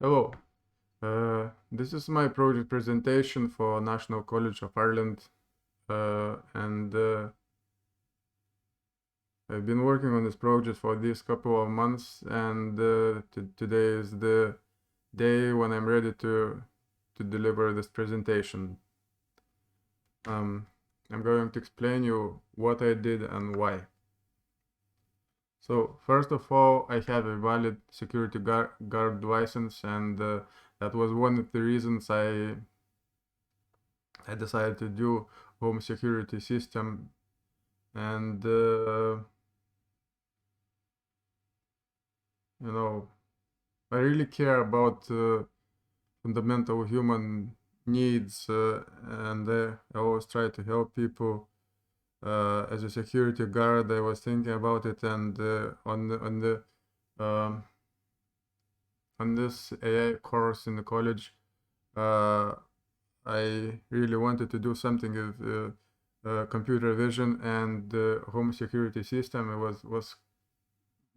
Hello, this is my project presentation for National College of Ireland, and I've been working on this project for these couple of months, and today is the day when I'm ready to deliver this presentation. I'm going to explain you what I did and why. So first of all, I have a valid security guard license, and that was one of the reasons I decided to do home security system. And I really care about fundamental human needs, and I always try to help people. As a security guard, I was thinking about it, and um, on this AI course in the college, I really wanted to do something with computer vision and home security system. It was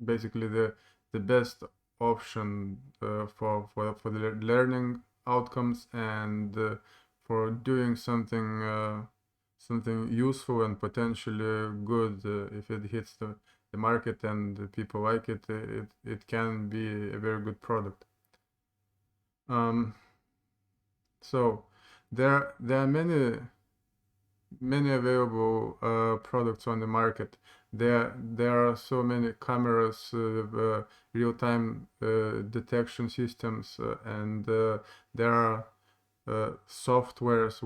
basically the best option for the learning outcomes, and for doing something useful and potentially good. If it hits the market and people like it, it can be a very good product. So there are many available products on the market. There are so many cameras, real-time detection systems, and there are softwares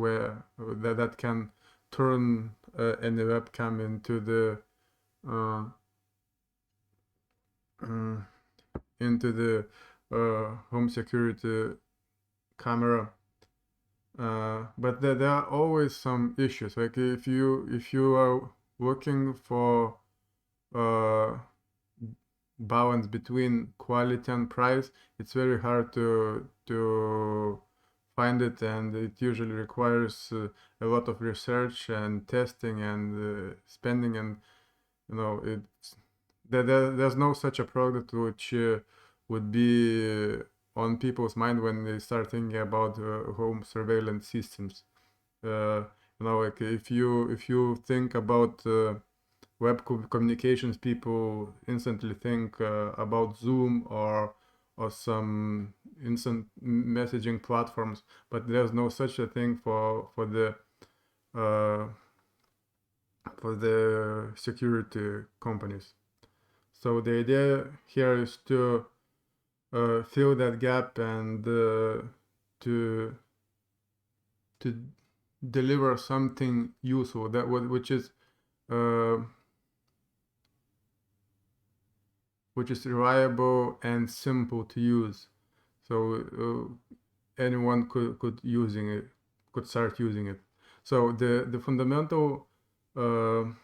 that can turn any webcam into the home security camera. But there are always some issues. Like if you are looking for balance between quality and price, it's very hard to find it, and it usually requires a lot of research and testing and spending, and there's no such a product which would be on people's mind when they start thinking about home surveillance systems. Like if you think about web communications, people instantly think about Zoom or some instant messaging platforms, but there's no such a thing for the security companies. So the idea here is to fill that gap and to deliver something useful which is reliable and simple to use. So anyone could start using it. So the fundamental the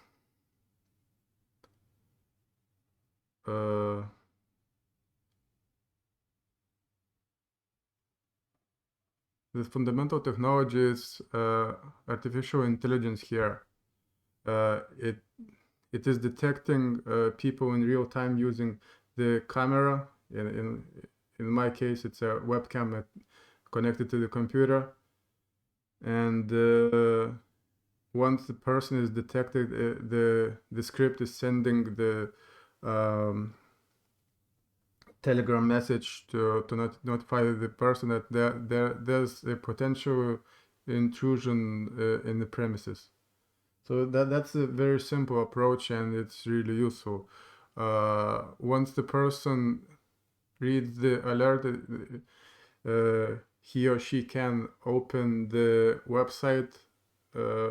fundamental technology is artificial intelligence here. It is detecting people in real time using the camera. In my case, it's a webcam connected to the computer. And once the person is detected, the script is sending the Telegram message to notify the person that there's a potential intrusion in the premises. So that's a very simple approach, and it's really useful. Once the person reads the alert, he or she can open the website,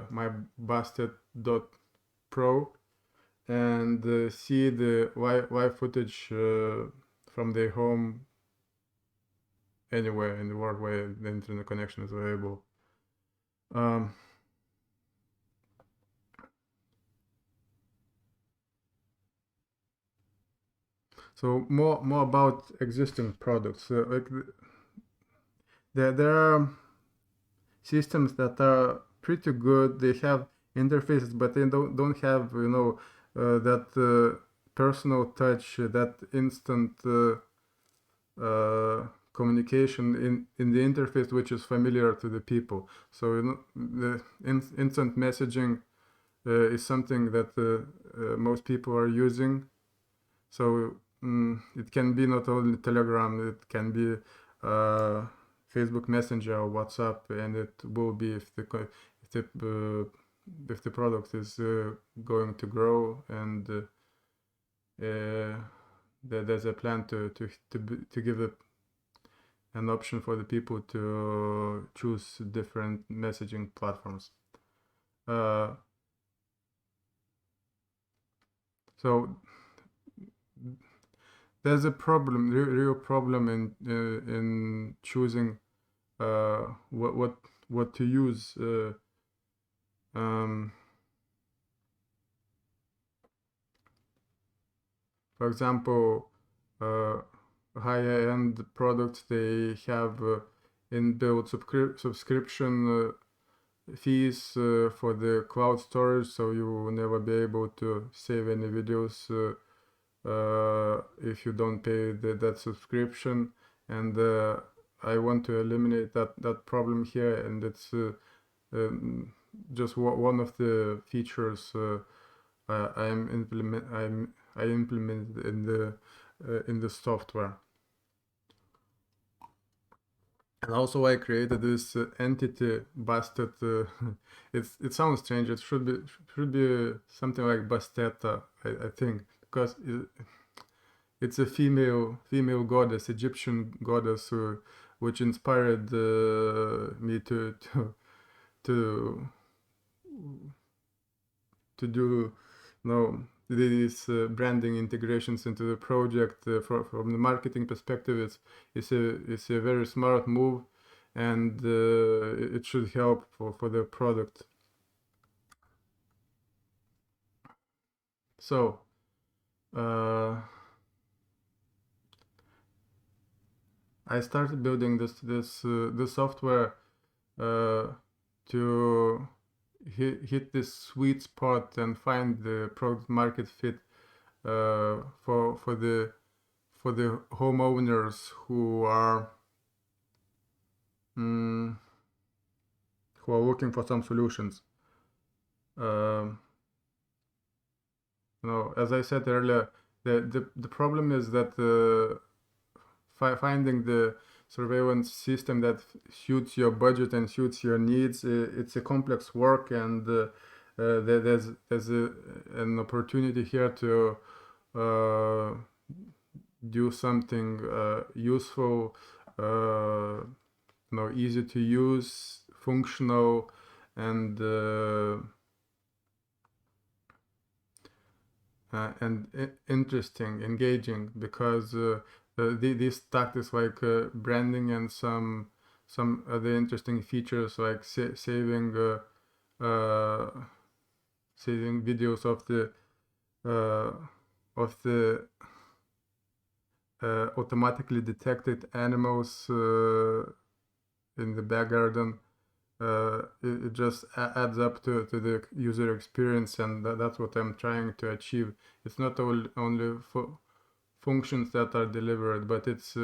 my Bastet.pro, and see the live footage from their home anywhere in the world where the internet connection is available. So more about existing products. Like there are systems that are pretty good. They have interfaces, but they don't have that personal touch, that instant communication in the interface which is familiar to the people. So the instant messaging is something that most people are using. So it can be not only Telegram, it can be Facebook Messenger or WhatsApp, and it will be if the product is going to grow, and there's a plan to give an option for the people to choose different messaging platforms. So there's a problem, real problem in choosing what to use. For example, higher end products, they have inbuilt subscription fees for the cloud storage, so you will never be able to save any videos if you don't pay that subscription. And I want to eliminate that problem here, and it's just one of the features I implemented in the software. And also I created this entity Bastet. It sounds strange. It should be something like Bastet, I think, because it's a female goddess, Egyptian goddess, which inspired me to do these branding integrations into the project. From the marketing perspective, it's a very smart move, and it should help for the product. So I started building this software to hit this sweet spot and find the product market fit for the homeowners who are looking for some solutions. As I said earlier, the problem is that finding the surveillance system that suits your budget and suits your needs, it's a complex work, and there's an opportunity here to do something useful, easy to use, functional, and interesting, engaging, because these tactics like branding and some other interesting features like saving videos of the automatically detected animals in the back garden. It just adds up to the user experience, and that's what I'm trying to achieve. It's not only functions that are delivered, but it's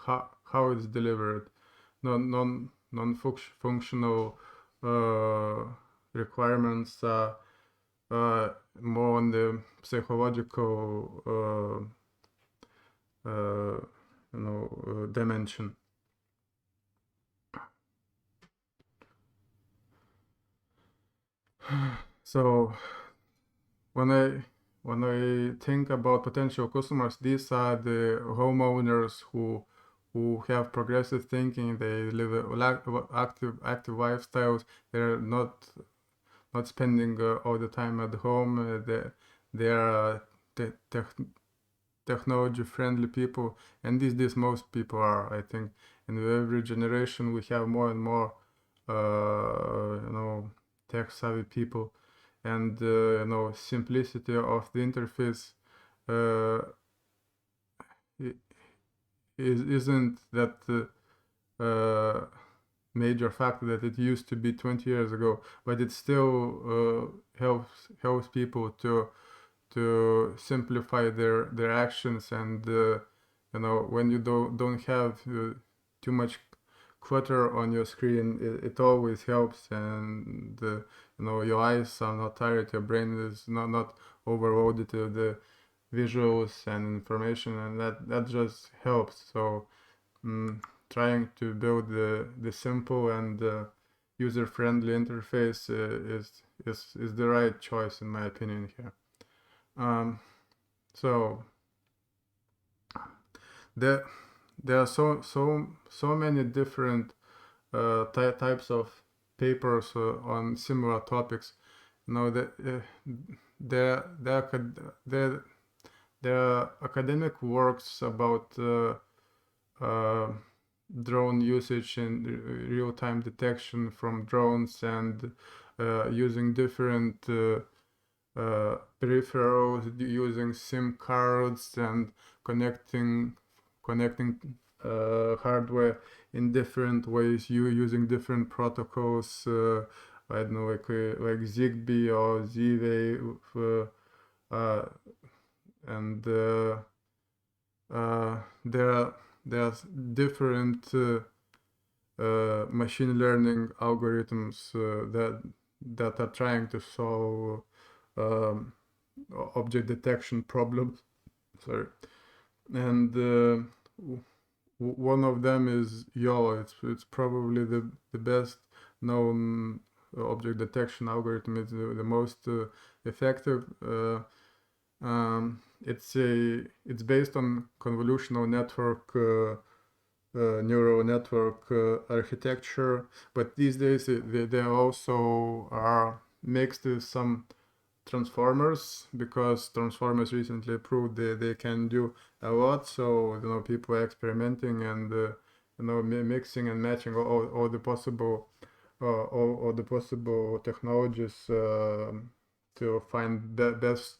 how it's delivered. Non-functional requirements are more on the psychological dimension. So when I think about potential customers, these are the homeowners who have progressive thinking. They live active lifestyles. They're not spending all the time at home. They are technology friendly people, and these most people are. I think in every generation we have more and more tech savvy people, and simplicity of the interface isn't that major factor that it used to be 20 years ago, but it still helps people to simplify their actions and when you don't have too much clutter on your screen, it always helps, and your eyes are not tired, your brain is not overloaded with the visuals and information, and that just helps. So trying to build the simple and user-friendly interface is the right choice in my opinion here. So there are so many different types of papers on similar topics. There are academic works about drone usage and real-time detection from drones, and using different peripherals, using SIM cards, and connecting hardware in different ways, using different protocols. I don't know, like Zigbee or Z-Wave, and there's different machine learning algorithms that are trying to solve object detection problems. Sorry, and one of them is YOLO. It's probably the best known object detection algorithm. It's the most effective. It's based on convolutional network, neural network architecture, but these days they also are mixed with some transformers, because transformers recently proved they can do a lot. So people are experimenting and mixing and matching all the possible technologies to find the best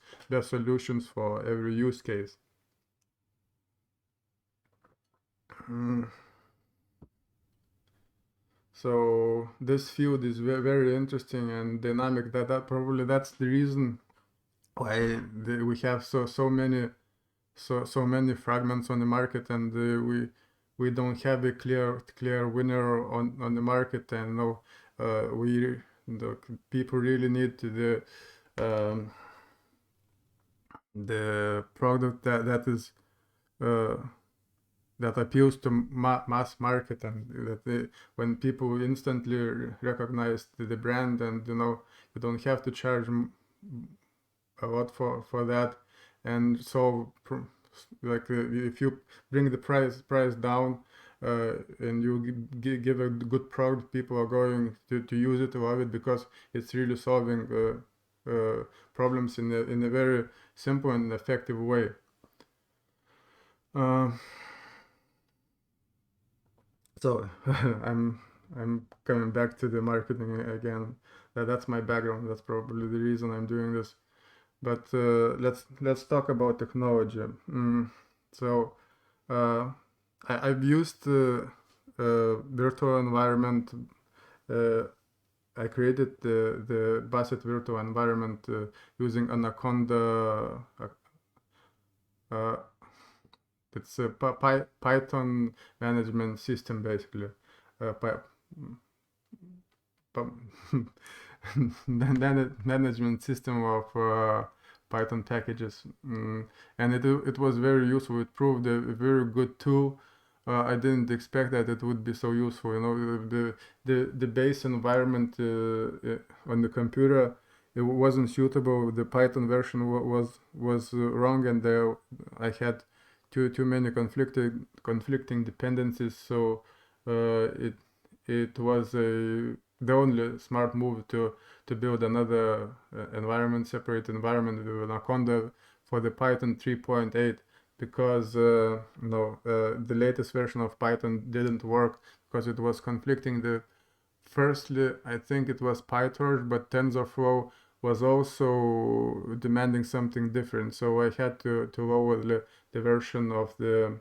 solutions for every use case. So this field is very interesting and dynamic. That's the reason why we have so many fragments on the market, and we don't have a clear winner on the market. And the people really need the product that is that appeals to mass market, and that when people instantly recognize the brand, and you don't have to charge a lot for that. And so like if you bring the price down, and you give a good product, people are going to use it, to love it, because it's really solving problems in a very simple and effective way. So I'm coming back to the marketing again. That's my background. That's probably the reason I'm doing this. But let's talk about technology. So I've used virtual environment. I created the Bastet virtual environment using Anaconda. It's a Python management system, basically. Management system of Python packages, and it was very useful. It proved a very good tool. I didn't expect that it would be so useful. The base environment on the computer, it wasn't suitable. The Python version was wrong, and I had too many conflicting dependencies. So it was the only smart move to build another separate environment with Anaconda for the Python 3.8, because the latest version of Python didn't work because it was conflicting. Firstly, I think it was PyTorch, but TensorFlow was also demanding something different. So I had to lower the version of the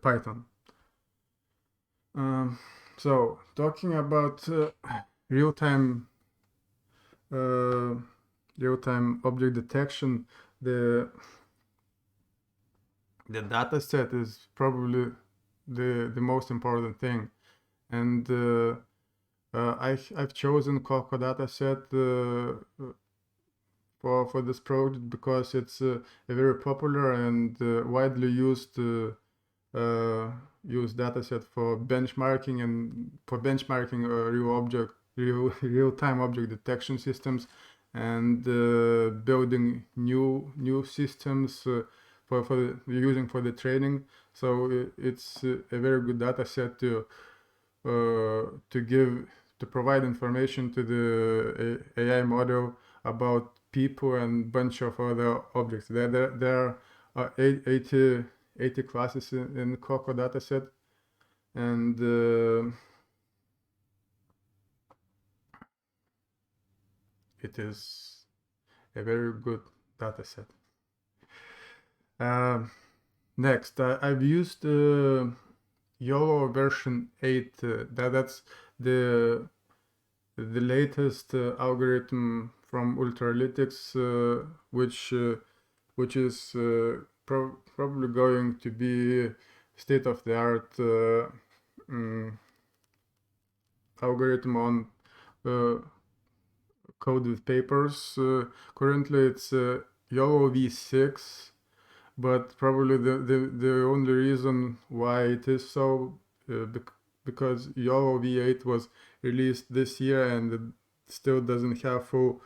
Python. So talking about real-time object detection, the data set is probably the most important thing. And I've chosen Coco data set for this project because it's a very popular and widely used data set for benchmarking real-time object detection systems, and building new systems using for the training. So it's a very good data set to provide information to the AI model about people and bunch of other objects. There are 80 classes in Coco dataset, and it is a very good dataset. Next, I've used YOLO version 8. That's the latest algorithm from Ultralytics, which is probably going to be state-of-the-art algorithm on code with papers. Currently, it's YOLO v6. But probably the only reason why it is so because YOLO v8 was released this year and it still doesn't have full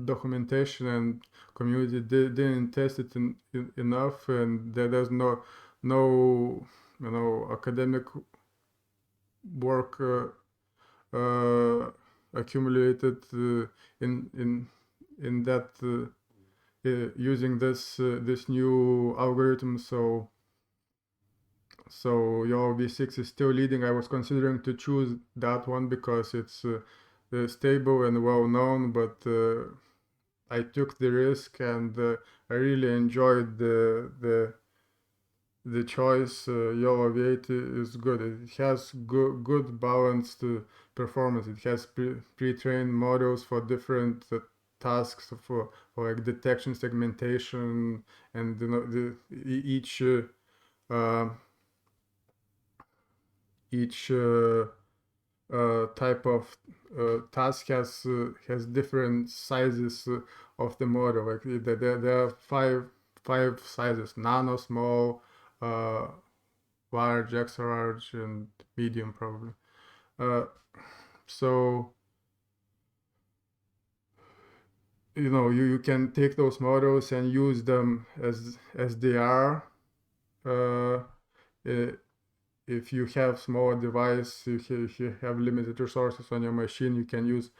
documentation, and community didn't test it enough, and there's no academic work accumulated in that using this new algorithm. So YOLO v6 is still leading. I was considering to choose that one because it's stable and well known, but I took the risk, and I really enjoyed the choice. YOLO v8 is good. It has good balanced performance. It has pre-trained models for different tasks for like detection, segmentation, and each type of task has different sizes of the model. Like there are five sizes: nano, small, large, extra large, and medium, probably. So you can take those models and use them as they are. If you have small device, if you have limited resources on your machine, you can use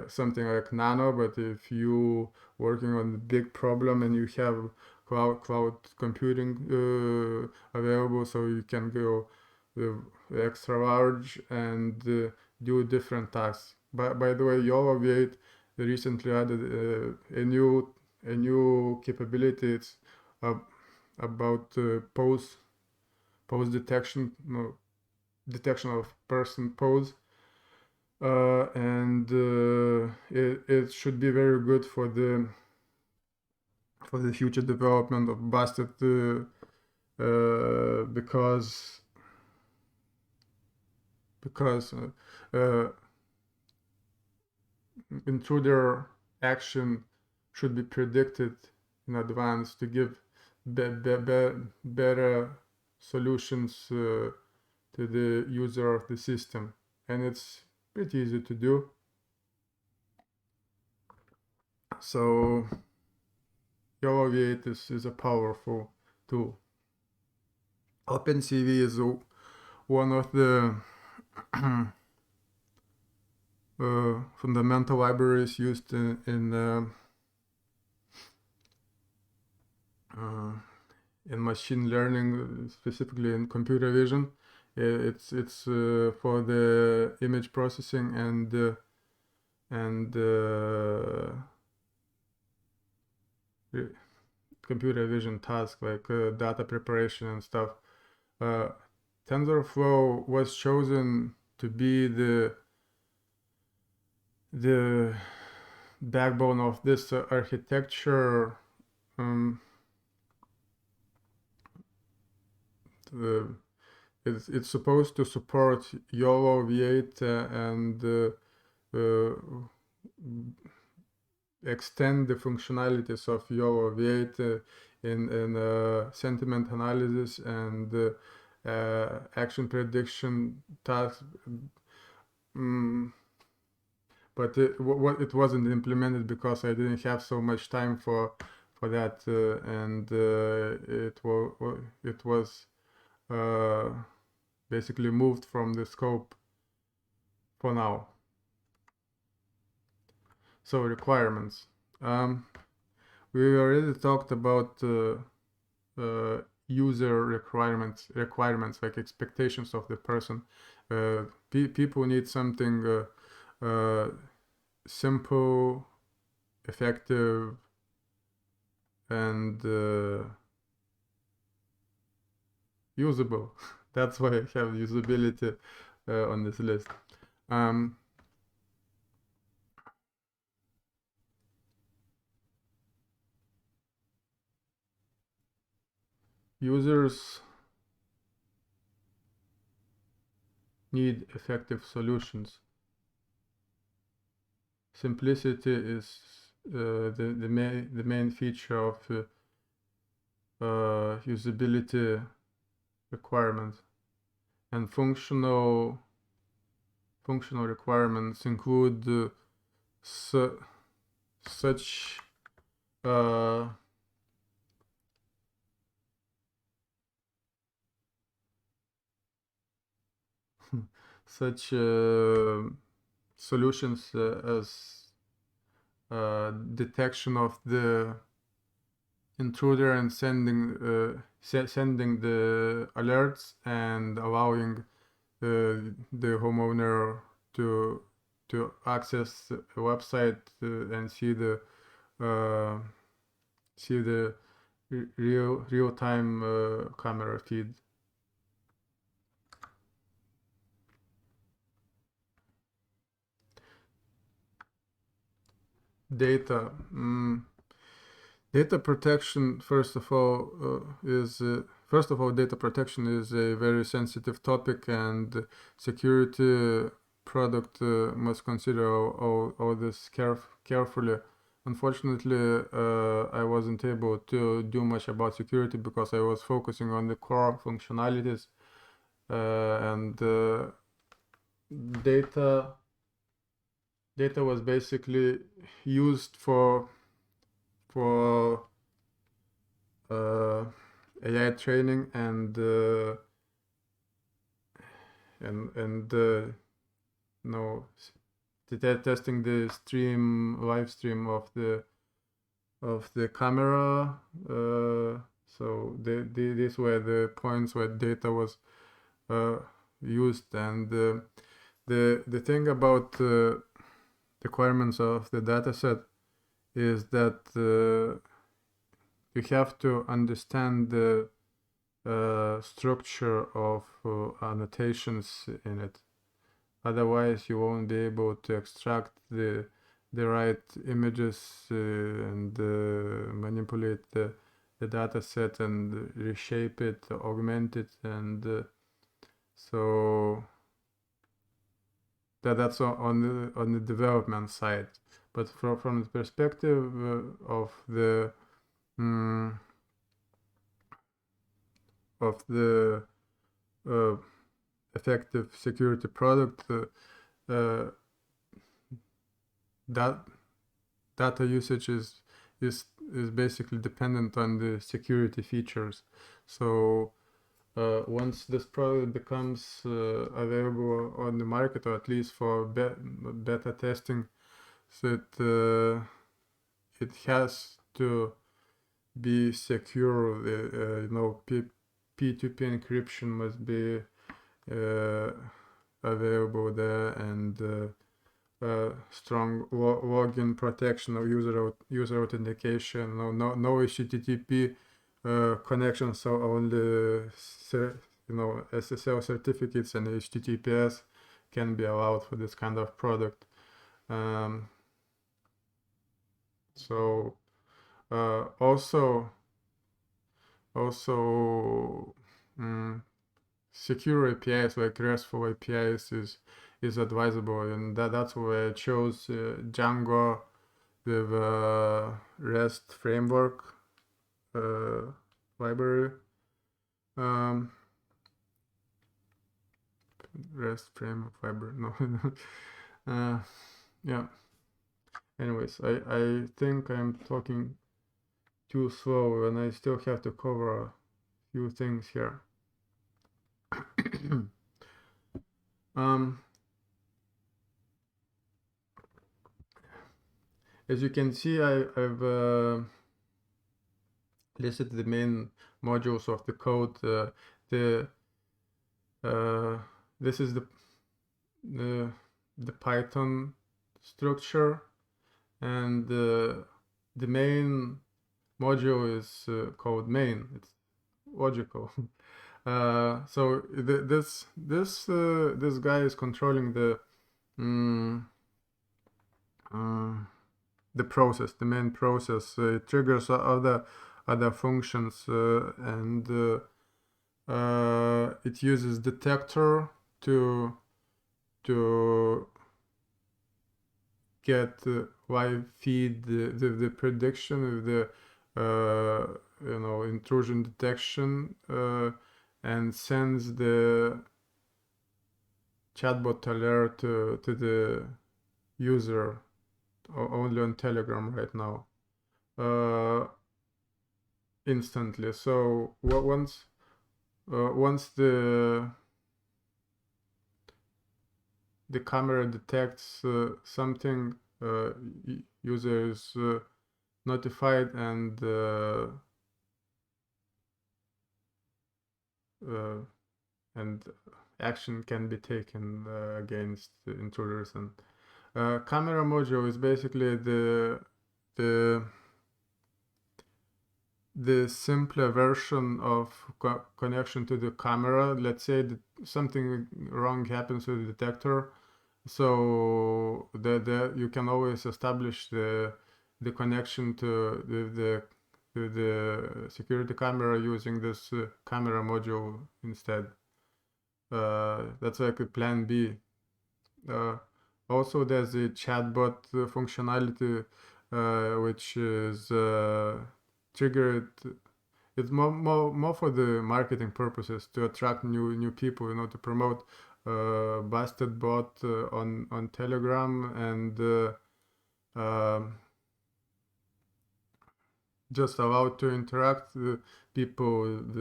something like Nano. But if you working on a big problem and you have cloud computing available, so you can go extra large and do different tasks. By the way, YOLO v8 recently added a new capability. It's about pose detection, detection of person pose, and it should be very good for the future development of Bastet, because intruder action should be predicted in advance to give better solutions to the user of the system, and it's pretty easy to do. So YOLO v8 is a powerful tool. OpenCV is one of the fundamental libraries used in machine learning, specifically in computer vision. It's for the image processing and computer vision tasks like data preparation and stuff. TensorFlow was chosen to be the backbone of this architecture um, the, it's supposed to support YOLO V8 and extend the functionalities of YOLO V8 in sentiment analysis and action prediction tasks. But it wasn't implemented because I didn't have so much time for that, and it was basically moved from the scope for now. So requirements. We already talked about user requirements like expectations of the person. People need something simple, effective, and usable. That's why I have usability on this list. Users need effective solutions. Simplicity is the main feature of usability requirements, and functional requirements include such such solutions as detection of the intruder and sending the alerts and allowing the homeowner to access a website and see the real-time camera feed. Data. Data protection, first of all, data protection is a very sensitive topic, and security product must consider all this carefully. Unfortunately, I wasn't able to do much about security because I was focusing on the core functionalities, and data was basically used for AI training and testing the live stream of the camera. So these were the points where data was used, and the thing about requirements of the dataset is that you have to understand the structure of annotations in it. Otherwise, you won't be able to extract the right images and manipulate the data set and reshape it, augment it, and so that's on the development side. But from the perspective of the effective security product, that data usage is basically dependent on the security features. So once this product becomes available on the market, or at least for beta testing, so it has to be secure. P2P encryption must be available there, and strong login protection or user authentication. No HTTP connection, so only SSL certificates and HTTPS can be allowed for this kind of product. So Also, secure APIs like RESTful APIs is advisable, and that's why I chose Django with REST framework library. Um, REST framework library. No. Yeah. Anyways, I think I'm talking too slow, and I still have to cover a few things here. um, as you can see, I've listed the main modules of the code. The This is the the Python structure, and the main module is called main. It's logical. So this guy is controlling the process, the main process. It triggers other functions, and it uses detector to get live feed the prediction of the intrusion detection, and sends the chatbot alert to the user only on Telegram right now, instantly. So once the camera detects something, user is notified, and action can be taken against the intruders. And camera module is basically the simpler version of connection to the camera. Let's say that something wrong happens with the detector, so you can always establish the connection to the security camera using this camera module instead. That's like a plan B. Also, there's a chatbot functionality, which is triggered. It's more for the marketing purposes, to attract new people, to promote Bastet bot on Telegram, and just allow to interact people with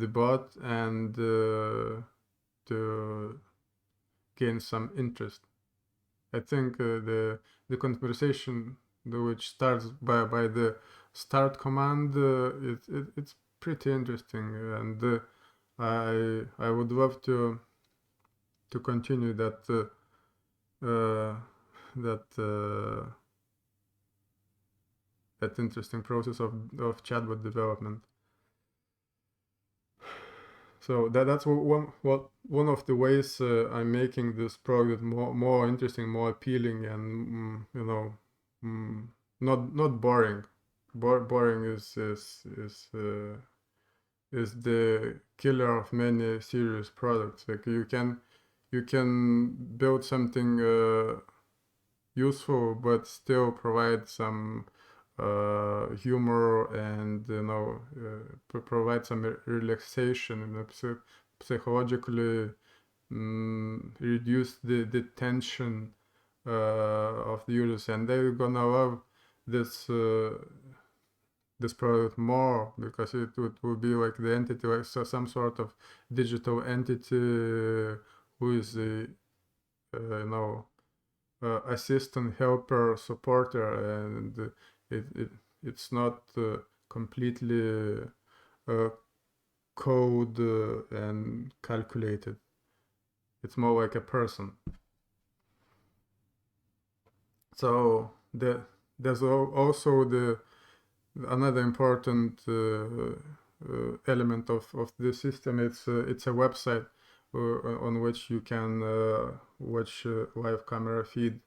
the bot, and to gain some interest. I think the conversation which starts by the start command, it's pretty interesting, and I would love to continue that that interesting process of chatbot development. So that's one of the ways I'm making this project more interesting, more appealing, and not boring. Boring is the killer of many serious products. Like you can build something useful, but still provide some humor, and provide some relaxation, psychologically reduce the tension of the users, and they're gonna love this product more, because it will be like the entity, like some sort of digital entity who is a assistant, helper, supporter, and it's not completely code and calculated. It's more like a person. So there's also another important element of this system. It's a website on which you can watch live camera feed.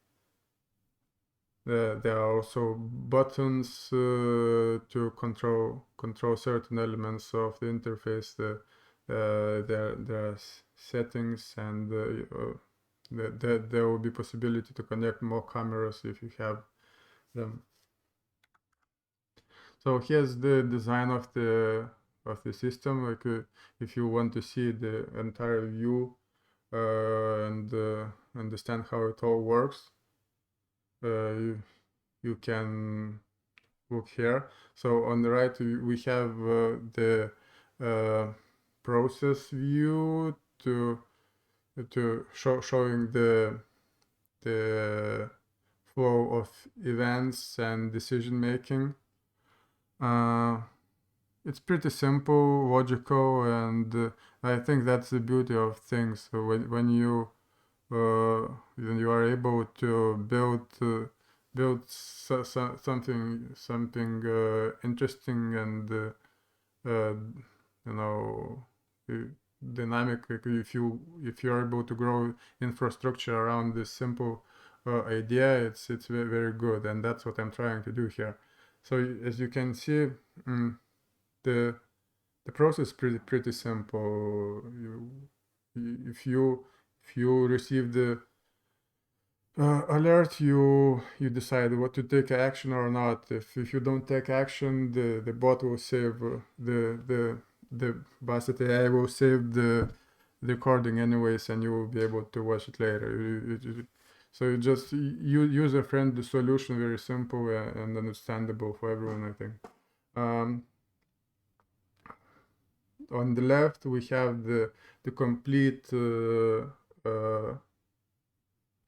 there are also buttons to control certain elements of the interface. There are settings, and there will be possibility to connect more cameras if you have them. So here's the design of the system. Like if you want to see the entire view and understand how it all works, you can look here. So on the right we have the process view to showing the flow of events and decision making. It's pretty simple, logical, and I think that's the beauty of things. So when you are able to build something interesting and you know, dynamic. If you're able to grow infrastructure around this simple idea, it's very, very good, and that's what I'm trying to do here. So as you can see, the process is pretty simple. If you receive the alert, you decide what to take action or not. If you don't take action, the bot will save the Bastet AI will save the recording anyways, and you will be able to watch it later. So you just user-friendly solution, very simple and understandable for everyone, I think. On the left, we have the complete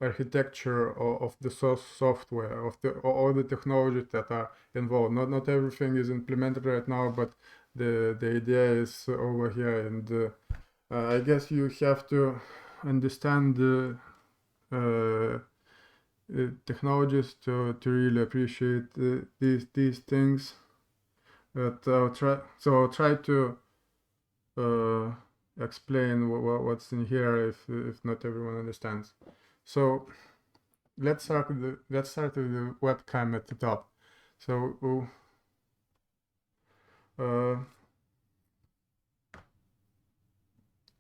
architecture of the source software, of all the technologies that are involved. Not everything is implemented right now, but the idea is over here, and I guess you have to understand the technologies to really appreciate these things. But I'll try to explain what's in here if not everyone understands. So let's start with the webcam at the top. So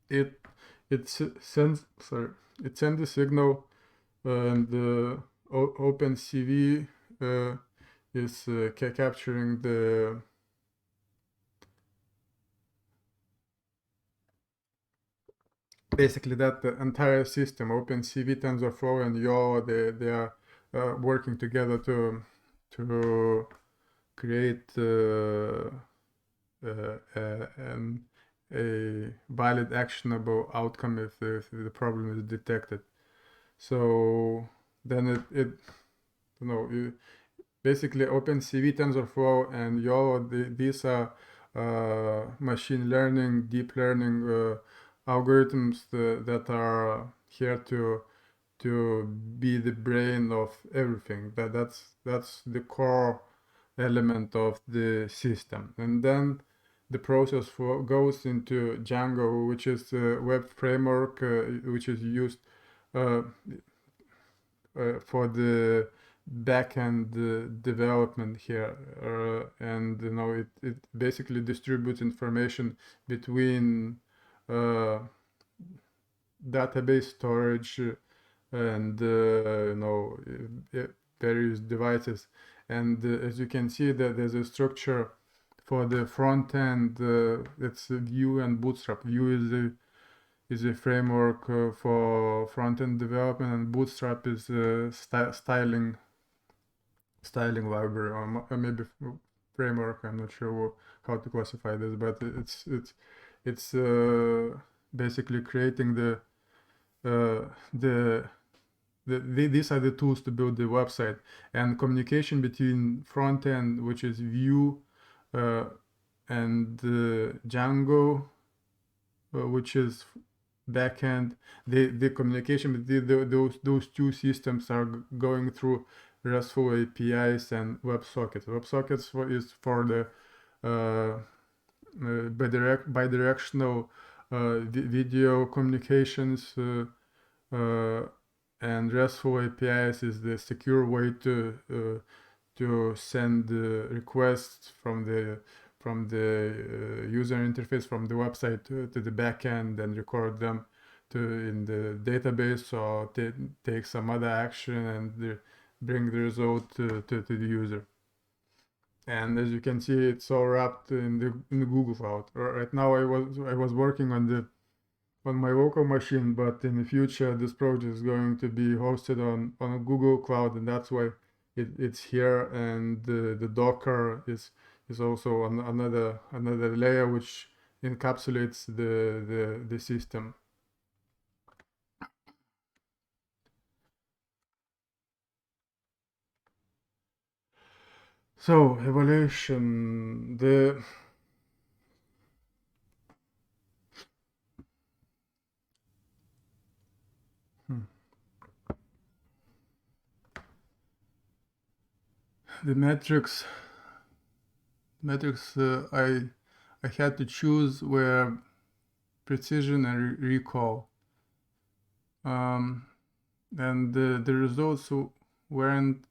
it sends the signal, and the OpenCV is capturing the basically that the entire system, OpenCV, TensorFlow, and YOLO, they are working together to create a valid, actionable outcome if the problem is detected. So then basically OpenCV, TensorFlow, and YOLO, these are machine learning, deep learning algorithms that are here to be the brain of everything. That's the core element of the system. And then the process goes into Django, which is a web framework which is used for the backend development here, and it basically distributes information between database storage and various devices. And as you can see, that there's a structure for the front end. It's Vue and Bootstrap. Vue is a framework for front end development, and Bootstrap is a styling library, or maybe framework. I'm not sure how to classify this, but it's basically creating these are the tools to build the website, and communication between front end, which is Vue, and Django, which is backend. The communication between those two systems are going through RESTful APIs and WebSockets. WebSockets is for the bidirectional video communications, and RESTful APIs is the secure way to send requests from the user interface from the website to the backend and record them to in the database, or take some other action and bring the result to the user. And as you can see, it's all wrapped in the Google Cloud. Right now, I was working on my local machine, but in the future, this project is going to be hosted on a Google Cloud, and that's why it's here. And the Docker is also on another layer which encapsulates the system. So evaluation, hmm, the metrics I had to choose were precision and recall, and the results weren't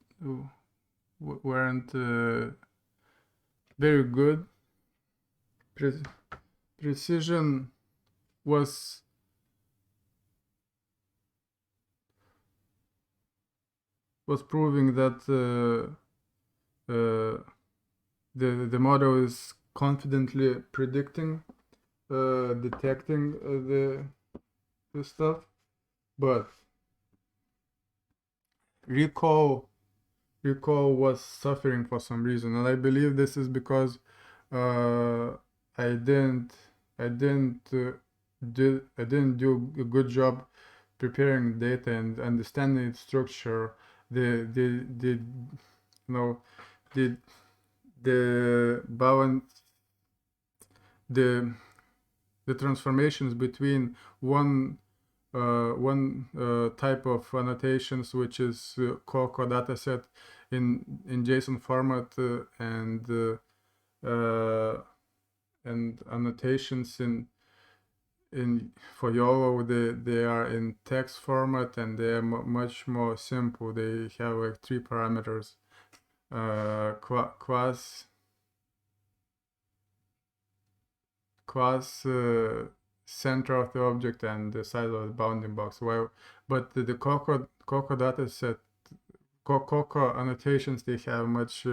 weren't very good. Pre- Precision was proving that the model is confidently predicting, detecting the stuff, but recall was suffering for some reason, and I believe this is because uh, I didn't I didn't I didn't do a good job preparing data and understanding its structure. The you know the balance, the transformations between one type of annotations, which is Coco dataset in JSON format, and annotations in for YOLO, they are in text format, and they are much more simple. They have like 3 parameters: class, center of the object, and the size of the bounding box. Well, but the Coco dataset, Coco annotations, they have much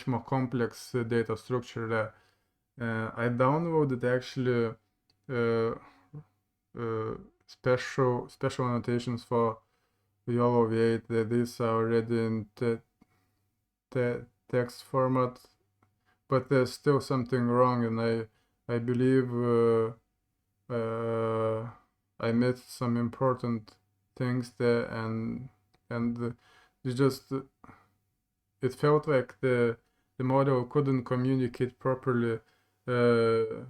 more complex data structure there. I downloaded actually uh, special annotations for YOLO V8. These are already in text format, but there's still something wrong, and I believe I missed some important things there, and it just it felt like the model couldn't communicate properly the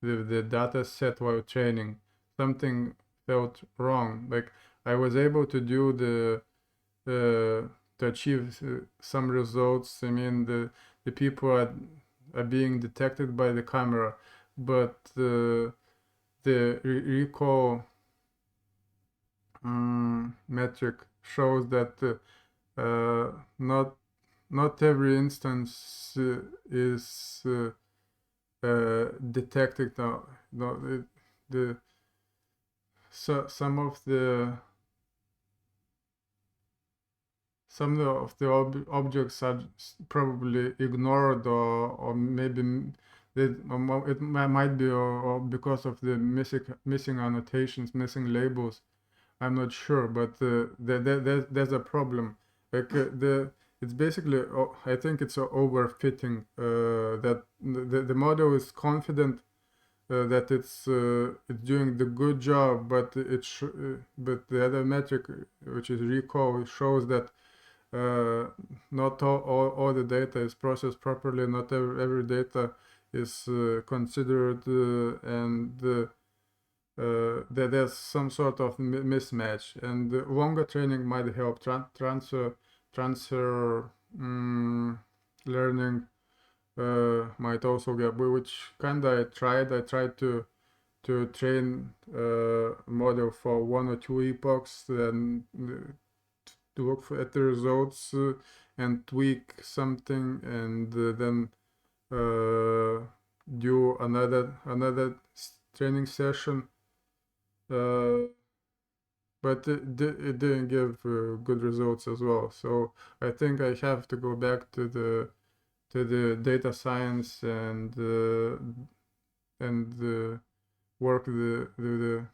data set while training. Something felt wrong. Like I was able to do to achieve some results. I mean, the people are being detected by the camera, but the recall metric shows that not every instance is detected. No, some of the objects are probably ignored, or maybe it might be or because of the missing annotations, missing labels. I'm not sure, but there's a problem. Like it's basically, I think it's overfitting. That the model is confident that it's doing the good job, but but the other metric, which is recall, shows that not all the data is processed properly. Not every data is considered, and that there's some sort of mismatch, and longer training might help. Transfer learning might also get, which kind of I tried to to train a model for 1 or 2 epochs, then to look at the results and tweak something, and then do another training session. But it didn't give good results as well. So I think I have to go back to the data science and work the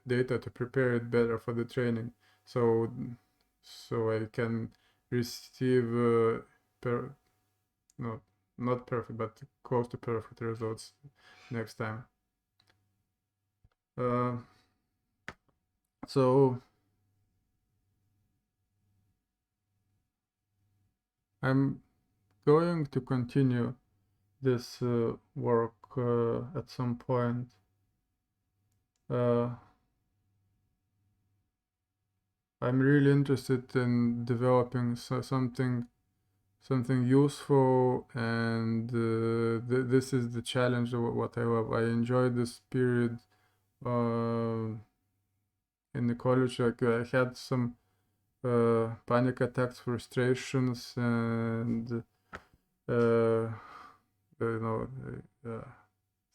data to prepare it better for the training. So I can receive no, not perfect, but close to perfect results next time. So I'm going to continue this work at some point. I'm really interested in developing something useful, and this is the challenge of what I love. I enjoyed this period in the college. Like I had some panic attacks, frustrations, and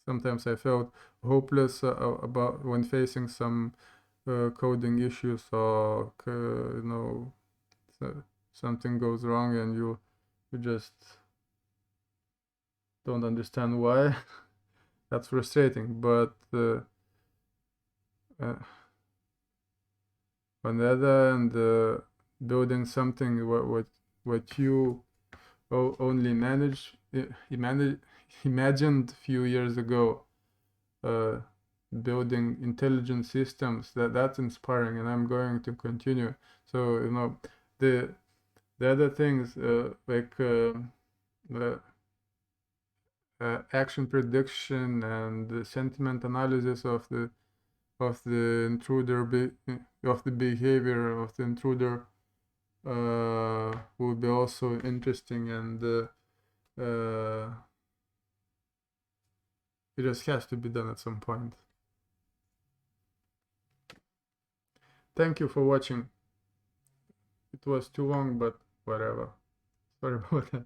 sometimes I felt hopeless about when facing some coding issues, or something goes wrong and you just don't understand why. That's frustrating. But on the other hand, building something what you only imagined a few years ago, building intelligent systems, that's inspiring, and I'm going to continue. So the other things like action prediction and the sentiment analysis of the intruder of the behavior of the intruder will be also interesting, and it just has to be done at some point. Thank you for watching. It was too long, but whatever. Sorry about that.